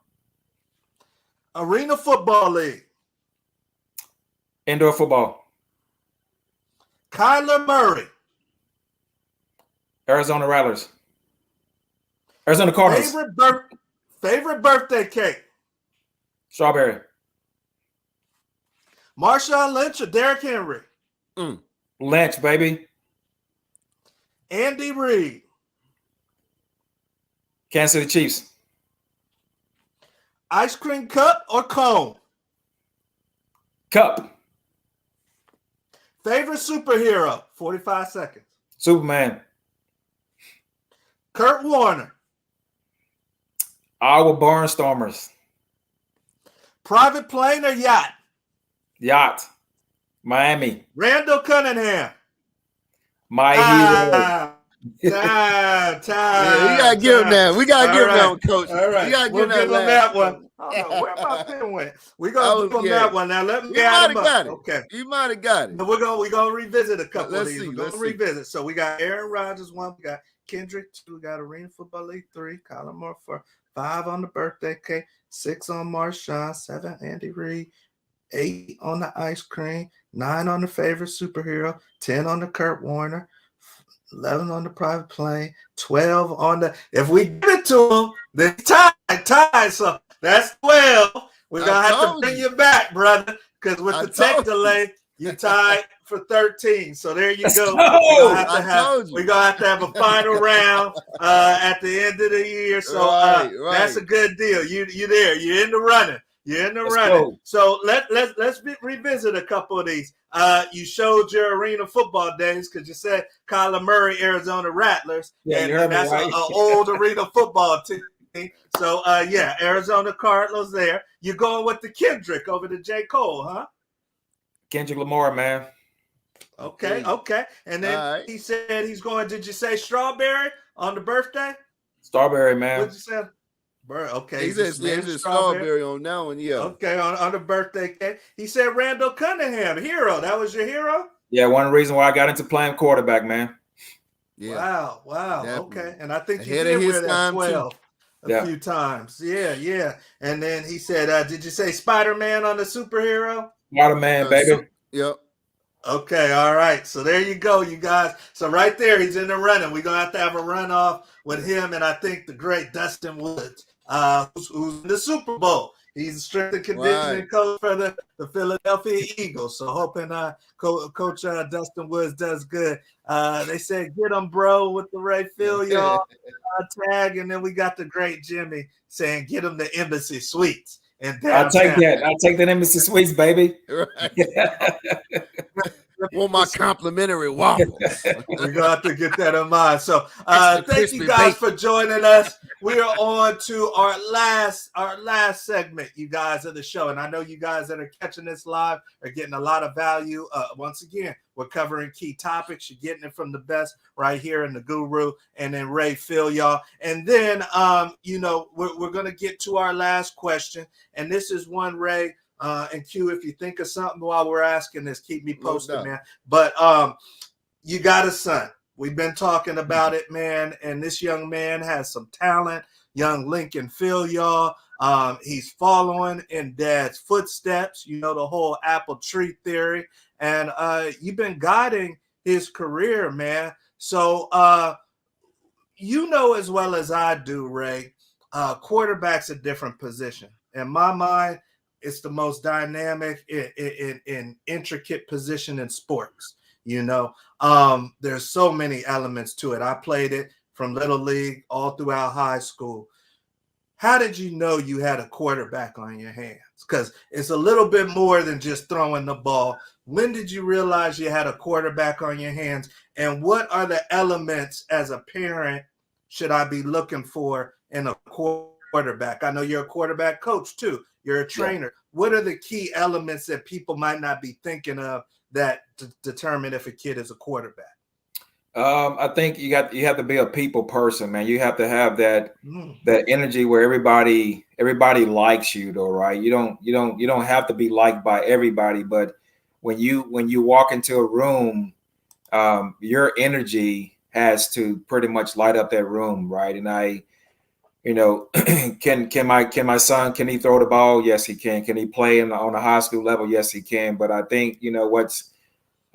Arena Football League. Indoor football. Kyler Murray. Arizona Rattlers. Arizona Cardinals. Favorite birthday cake. Strawberry. Marshawn Lynch or Derrick Henry? Lynch, baby. Andy Reid. Kansas City Chiefs. Ice cream cup or cone? Cup. Favorite superhero? 45 seconds. Superman. Kurt Warner. Iowa Barnstormers. Private plane or yacht? Yacht. Miami. Randall Cunningham. My hero. Time. Yeah, we gotta give him that. We gotta give him that one, Coach. All right. We gotta we'll give him that one. I don't know where my pen went. We're gonna give him that one. Now let me add him up. Okay. You might have got it. We're gonna revisit a couple of these. See, we're gonna revisit. So we got Aaron Rodgers 1, we got Kendrick 2, we got Arena Football League 3, Kyler Murray 4, 5 on the birthday cake, 6 on Marshawn, 7 Andy Reid, 8 on the ice cream, 9 on the favorite superhero, 10 on the Kurt Warner, 11 on the private plane, 12 on the. If we give it to him, then tie. So that's 12. We're gonna have to bring you back, brother, because with the tech delay, you tied for 13. So there you go. We're gonna have to have a final round at the end of the year. So that's a good deal. You there? You're in the running. You're in the running. Go. So let's revisit a couple of these. You showed your arena football days because you said Kyler Murray, Arizona Rattlers. Yeah, and that's right. an old arena football team. So Arizona Cardinals there. You're going with the Kendrick over to J. Cole, huh? Kendrick Lamar, man. Okay. And then he said he's going. Did you say strawberry on the birthday? Strawberry, man. What did you say? Okay. He said strawberry on that one, yeah. Okay, on the birthday cake. He said Randall Cunningham, hero. That was your hero? Yeah, one reason why I got into playing quarterback, man. Yeah. Wow. Definitely. Okay. And I think you did wear that 12 a few times. Yeah. And then he said, did you say Spider-Man on the superhero? Spider-Man, baby. Yep. Okay, all right. So there you go, you guys. So right there, he's in the running. We're going to have a runoff with him and I think the great Dustin Woods, who's in the Super Bowl. He's a strength and conditioning coach for the Philadelphia Eagles. So hoping Coach Dustin Woods does good. They said, get him, bro, with the Ray Philyaw tag. And then we got the great Jimmy saying, get him the Embassy Suites. I'll take that. I'll take that Embassy Suites, baby. Right. Want my complimentary waffles. We're going to have to get that in mind. So thank you guys for joining us. we are on to our last segment, you guys, of the show. And I know you guys that are catching this live are getting a lot of value. Once again, we're covering key topics. You're getting it from the best right here in the Guru and then Ray Philyaw. And then, we're going to get to our last question. And this is one, Ray, and Q, if you think of something while we're asking this, keep me posted, man. But you got a son. We've been talking about it, man. And this young man has some talent. Young Lincoln Philyaw. He's following in dad's footsteps, the whole apple tree theory. And you've been guiding his career, man. So as well as I do, Ray, quarterback's a different position. In my mind, it's the most dynamic in intricate position in sports. There's so many elements to it. I played it from little league all throughout high school. How did you know you had a quarterback on your hands? Because it's a little bit more than just throwing the ball. When did you realize you had a quarterback on your hands? And what are the elements as a parent should I be looking for in a quarterback? I know you're a quarterback coach too. You're a trainer. Yeah. What are the key elements that people might not be thinking of that determine if a kid is a quarterback? I think you have to be a people person, man. You have to have that energy where everybody likes you, though, right? You don't have to be liked by everybody, but when you walk into a room, your energy has to pretty much light up that room, right? And can my son, can he throw the ball? Yes, he can. Can he play on a high school level? Yes, he can. But I think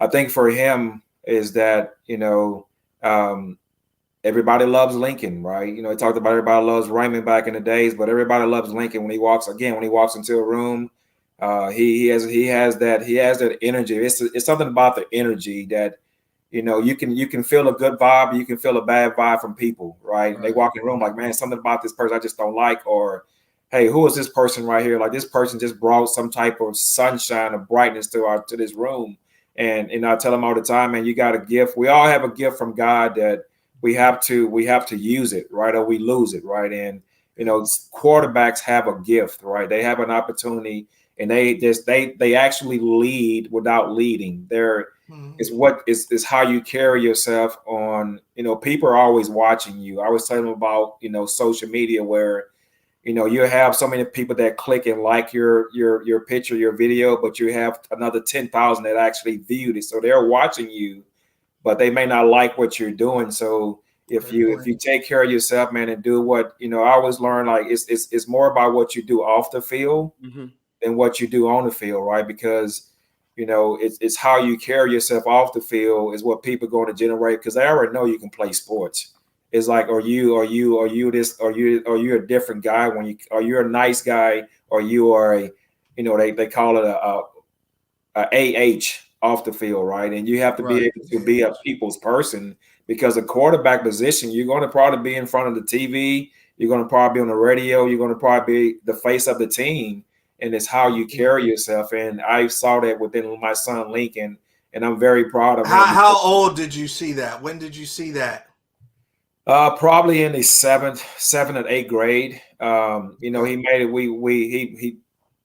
I think for him is that everybody loves Lincoln, right? He talked about everybody loves Raymond back in the days, but everybody loves Lincoln when he walks into a room. He has that energy. It's something about the energy that you can feel a good vibe, you can feel a bad vibe from people, right? They walk in the room like, man, something about this person I just don't like, or hey, who is this person right here? Like, this person just brought some type of sunshine or brightness to this room. And I tell them all the time, man, you got a gift. We all have a gift from God that we have to use it, right? Or we lose it, right? And quarterbacks have a gift, right? They have an opportunity, and they actually lead without leading. It's how you carry yourself on. People are always watching you. I was telling them about social media where you have so many people that click and like your picture, your video, but you have another 10,000 that actually viewed it. So they're watching you, but they may not like what you're doing. So if you take care of yourself, man, and do what I always learn, like it's more about what you do off the field than what you do on the field, right? Because it's how you carry yourself off the field is what people are going to generate, because they already know you can play sports. It's like, are you a different guy are you a nice guy, or you are they call it a AH off the field, right? And you have to be able to be a people's person, because a quarterback position, you're going to probably be in front of the TV, you're going to probably be on the radio, you're going to probably be the face of the team, and it's how you carry yourself. And I saw that within my son Lincoln, and I'm very proud of him. How old did you see that? When did you see that? Probably in the seventh and eighth grade. He made it. He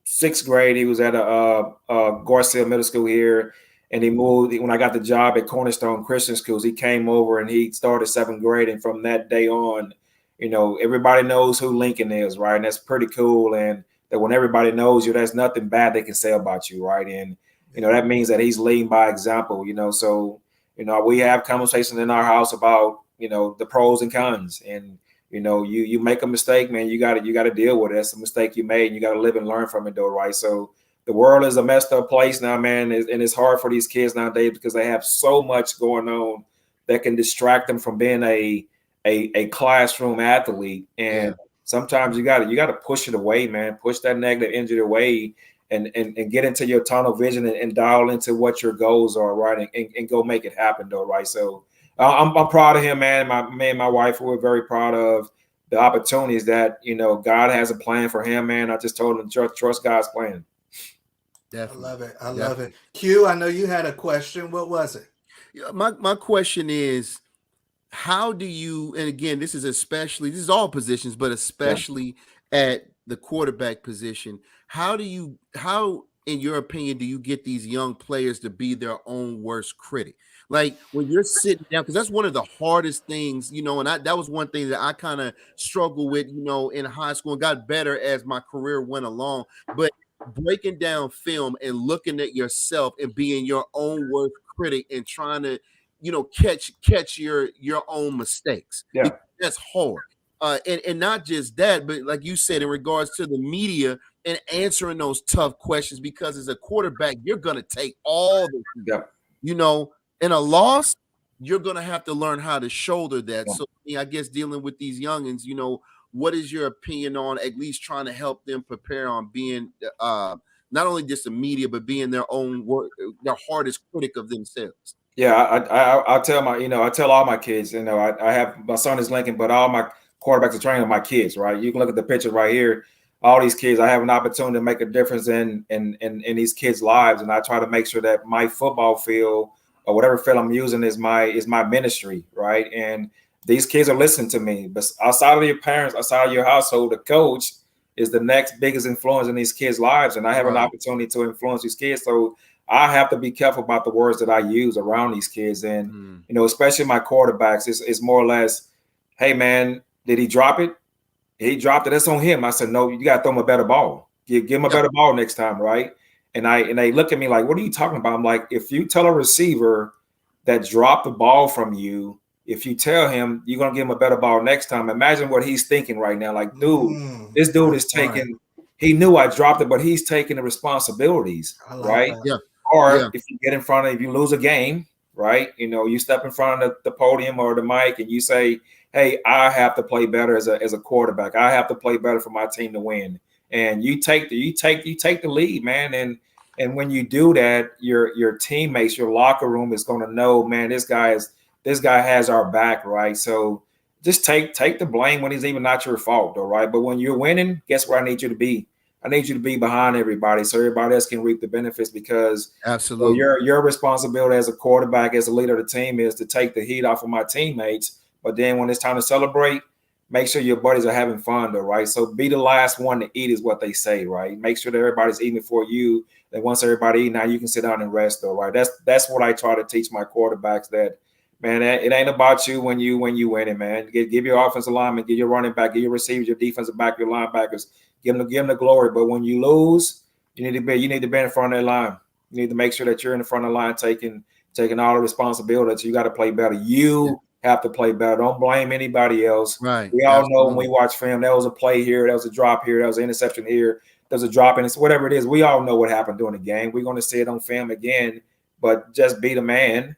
sixth grade. He was at a Garcia Middle School here, and he moved when I got the job at Cornerstone Christian Schools. He came over and he started seventh grade, and from that day on, everybody knows who Lincoln is, right? And that's pretty cool. And that when everybody knows you, there's nothing bad they can say about you, right? And that means that he's leading by example. So we have conversations in our house about the pros and cons, and you make a mistake, man, you got to deal with it. That's a mistake you made, and you got to live and learn from it, though, right? So the world is a messed up place now, man, and it's hard for these kids nowadays because they have so much going on that can distract them from being a classroom athlete. And sometimes you got to push it away, man. Push that negative energy away, and get into your tunnel vision and dial into what your goals are, right? And go make it happen, though, right? So I'm proud of him, man. Me and my wife, we're very proud of the opportunities that God has a plan for him, man. I just told him trust God's plan. Definitely. I love it. I love it. Q, I know you had a question. What was it? My question is, how do you, and again, this is all positions, but especially at the quarterback position, how in your opinion do you get these young players to be their own worst critic? Like when you're sitting down, because that's one of the hardest things, and that was one thing that I kind of struggled with, in high school, and got better as my career went along. But breaking down film and looking at yourself and being your own worst critic and trying to catch your own mistakes. Yeah. Because that's hard. And not just that, but like you said, in regards to the media and answering those tough questions, because as a quarterback, you're gonna take all the in a loss, you're gonna have to learn how to shoulder that. So I guess dealing with these youngins, what is your opinion on at least trying to help them prepare on being not only just the media, but being their hardest critic of themselves? Yeah, I tell I tell all my kids, I have, my son is Lincoln, but all my quarterbacks are training my kids, right? You can look at the picture right here. All these kids, I have an opportunity to make a difference in these kids' lives, and I try to make sure that my football field or whatever field I'm using is my ministry, right? And these kids are listening to me. But outside of your parents, outside of your household, the coach is the next biggest influence in these kids' lives, and I have an opportunity to influence these kids. So I have to be careful about the words that I use around these kids. And, especially my quarterbacks, it's more or less, hey, man, did he drop it? He dropped it. That's on him. I said, no, you got to throw him a better ball. Give him a better ball next time, right? And they look at me like, what are you talking about? I'm like, if you tell a receiver that dropped the ball from you, if you tell him you're going to give him a better ball next time, imagine what he's thinking right now. Like, dude, this dude is taking – he knew I dropped it, but he's taking the responsibilities, right? That. Yeah. Or if you get in front of – if you lose a game, right, you step in front of the podium or the mic and you say, hey, I have to play better as a quarterback. I have to play better for my team to win. And you take the lead, man. And when you do that, your teammates, your locker room is going to know, man, this guy has our back, right? So just take the blame when it's even not your fault, though, right? But when you're winning, guess where I need you to be? I need you to be behind everybody so everybody else can reap the benefits, because absolutely your responsibility as a quarterback, as a leader of the team, is to take the heat off of my teammates. But then when it's time to celebrate, make sure your buddies are having fun, though, right? So be the last one to eat is what they say, right? Make sure that everybody's eating before you. That once everybody eat, now you can sit down and rest, though, right? That's what I try to teach my quarterbacks, that, man, it ain't about you when you winning, man. Give your offensive lineman, give your running back, give your receivers, your defensive back, your linebackers, give them the glory. But when you lose, you need to be in front of that line. You need to make sure that you're in the front of the line taking all the responsibility. You got to play better. You have to play better. Don't blame anybody else. Right. We all know when we watch film, there was a play here, there was a drop here, there was an interception here, there's a drop in it, whatever it is. We all know what happened during the game. We're going to see it on film again, but just be the man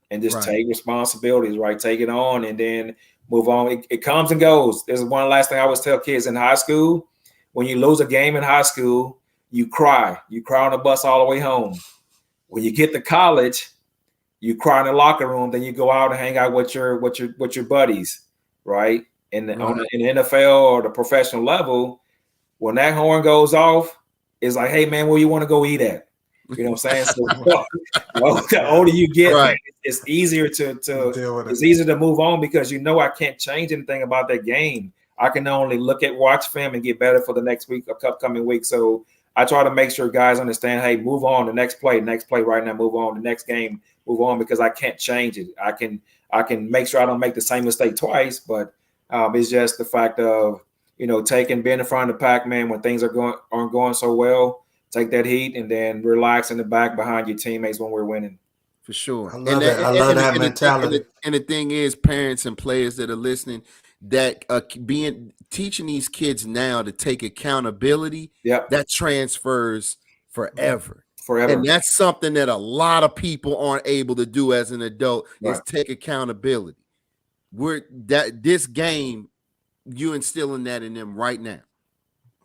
and just take responsibilities, right? Take it on and then move on. It comes and goes. There's one last thing I always tell kids in high school. When you lose a game in high school, you cry. You cry on the bus all the way home. When you get to college, you cry in the locker room, then you go out and hang out with your buddies, right? In the NFL or the professional level, when that horn goes off, it's like, hey man, where you want to go eat at? You know what I'm saying? So the older you get, man, it's easier it's easier to move on, because I can't change anything about that game. I can only watch film and get better for the next week, upcoming week. So I try to make sure guys understand, hey, move on, the next play right now, move on, the next game, move on, because I can't change it. I can make sure I don't make the same mistake twice, but it's just the fact of, being in front of the pack, man, when things aren't going so well, take that heat and then relax in the back behind your teammates when we're winning. For sure. I love that mentality. And the thing is, parents and players that are listening, that teaching these kids now to take accountability, that transfers forever. And that's something that a lot of people aren't able to do as an adult, is take accountability. This game, you instilling that in them right now.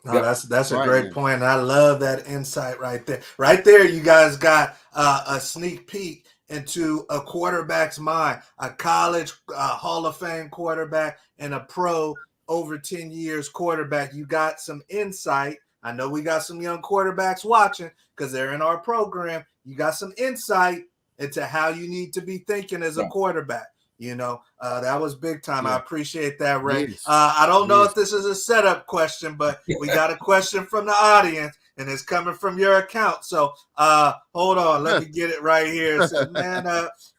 No, that's a great point. I love that insight right there. Right there, you guys got a sneak peek into a quarterback's mind, a college Hall of Fame quarterback and a pro over 10 years quarterback. You got some insight. I know we got some young quarterbacks watching because they're in our program. You got some insight into how you need to be thinking as a quarterback. That was big time. Yeah. I appreciate that, Ray. Yes. I don't know if this is a setup question, but we got a question from the audience, and it's coming from your account. So hold on, let me get it right here. It says, man,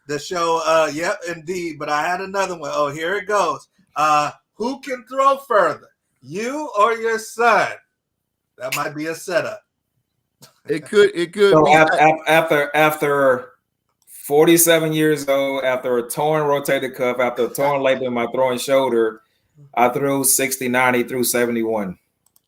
the show, yep, indeed. But I had another one. Oh, here it goes. Who can throw further, you or your son? That might be a setup. It could So be. after 47 years old, after a torn rotator cuff, after a torn label in my throwing shoulder, I threw 69. He threw 71.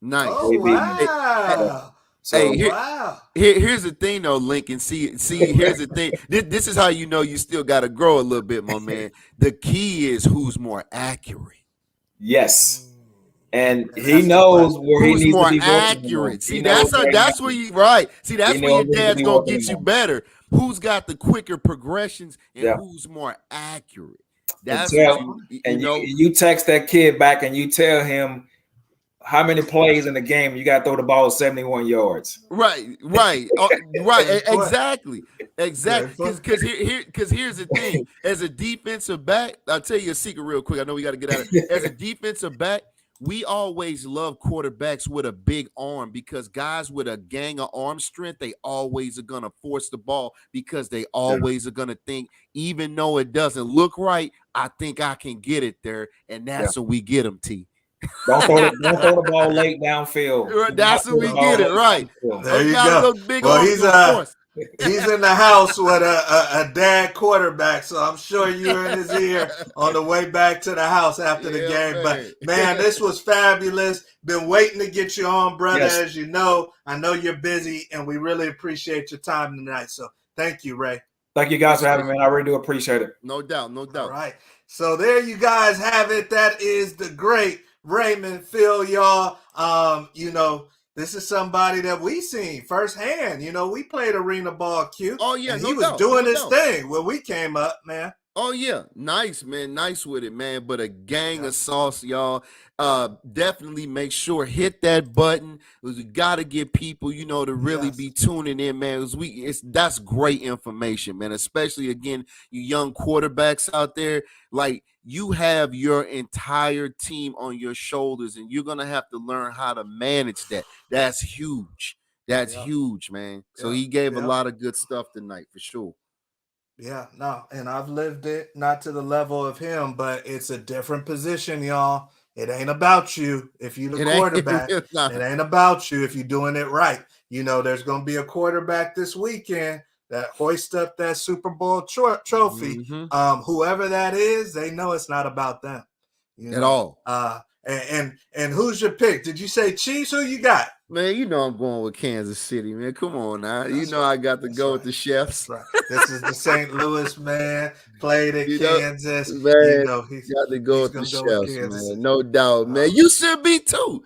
Nice. Oh, wow. Here's the thing, though, Lincoln. See, here's the thing. This is how you know you still got to grow a little bit, my man. The key is who's more accurate. Yes. And he knows where he needs to be accurate. See, that's where you right. See, that's where your dad's gonna get you better. Who's got the quicker progressions and who's more accurate? That's you text that kid back and you tell him how many plays in the game you got to throw the ball 71 yards. Right. Exactly. Because here's the thing. As a defensive back, I'll tell you a secret real quick. I know we got to get out of it. As a defensive back, we always love quarterbacks with a big arm because guys with a gang of arm strength, they always are going to force the ball because they always are going to think, even though it doesn't look right, I think I can get it there. And that's what we get them, T. Don't throw the ball late downfield. That's what we get it, right. There you go. Well, he's in the house with a dad quarterback, so I'm sure you were in his ear on the way back to the house after the game. But, man, this was fabulous. Been waiting to get you on, brother, as you know. I know you're busy, and we really appreciate your time tonight. So thank you, Ray. Thank you guys for having me, man. I really do appreciate it. No doubt. All right. So there you guys have it. That is the great Raymond Philyaw. This is somebody that we seen firsthand. We played arena ball, Q. Oh, yeah, he was doing his thing when we came up, man. Oh, yeah. Nice, man. Nice with it, man. But a gang of sauce, y'all. Definitely make sure, hit that button. We got to get people, to really be tuning in, man. That's great information, man. Especially, again, you young quarterbacks out there. Like, you have your entire team on your shoulders, and you're going to have to learn how to manage that. That's huge. That's huge, man. So he gave a lot of good stuff tonight, for sure. Yeah, no, and I've lived it, not to the level of him, but it's a different position, y'all. It ain't about you if you're the quarterback. It ain't about you if you're doing it right. There's going to be a quarterback this weekend that hoist up that Super Bowl trophy. Mm-hmm. Whoever that is, they know it's not about them. At all. And who's your pick? Did you say Chiefs? Who you got? Man, I'm going with Kansas City, man. Come on now. I got to go with the Chefs. Right. This is the St. Louis man. Played at Kansas. Man, he's got to go with the Chefs, man. No doubt, man. You should be too.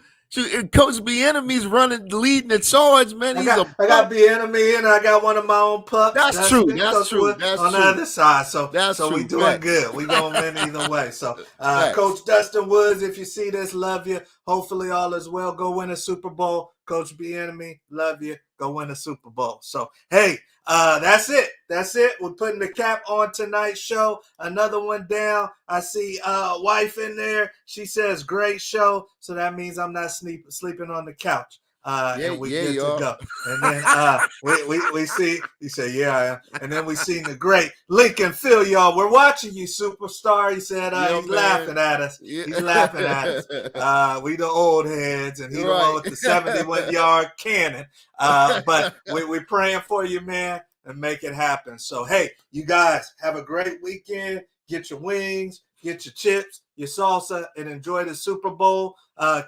Coach B-Enemy's leading the charge, man. I got B-Enemy in. I got one of my own pups. That's true. On the other side. So we doing good. We gonna win either way. So Coach Dustin Woods, if you see this, love you. Hopefully all is well. Go win a Super Bowl. Coach B-Enemy, love you. Go win a Super Bowl. So hey, that's it. We're putting the cap on tonight's show. Another one down. I see wife in there. She says great show. So that means I'm not sleeping on the couch. And we get to go. And then we see, he said, yeah, I am. And then we seen the great Lincoln Philyaw. We're watching you, superstar. He said he's laughing at us. Yeah. He's laughing at us. We the old heads, and he the one with the 71-yard cannon. But we're praying for you, man, and make it happen. So, hey, you guys have a great weekend. Get your wings, get your chips, your salsa, and enjoy the Super Bowl.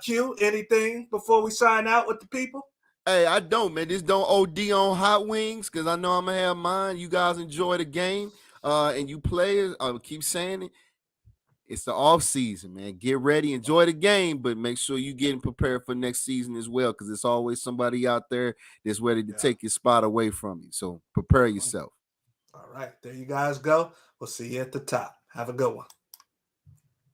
Q, anything before we sign out with the people? Hey, I don't, man. Just don't OD on hot wings because I know I'm going to have mine. You guys enjoy the game, and you players, I keep saying it, it's the off season, man. Get ready, enjoy the game, but make sure you're getting prepared for next season as well because there's always somebody out there that's ready to take your spot away from you. So prepare yourself. All right, there you guys go. We'll see you at the top. Have a good one.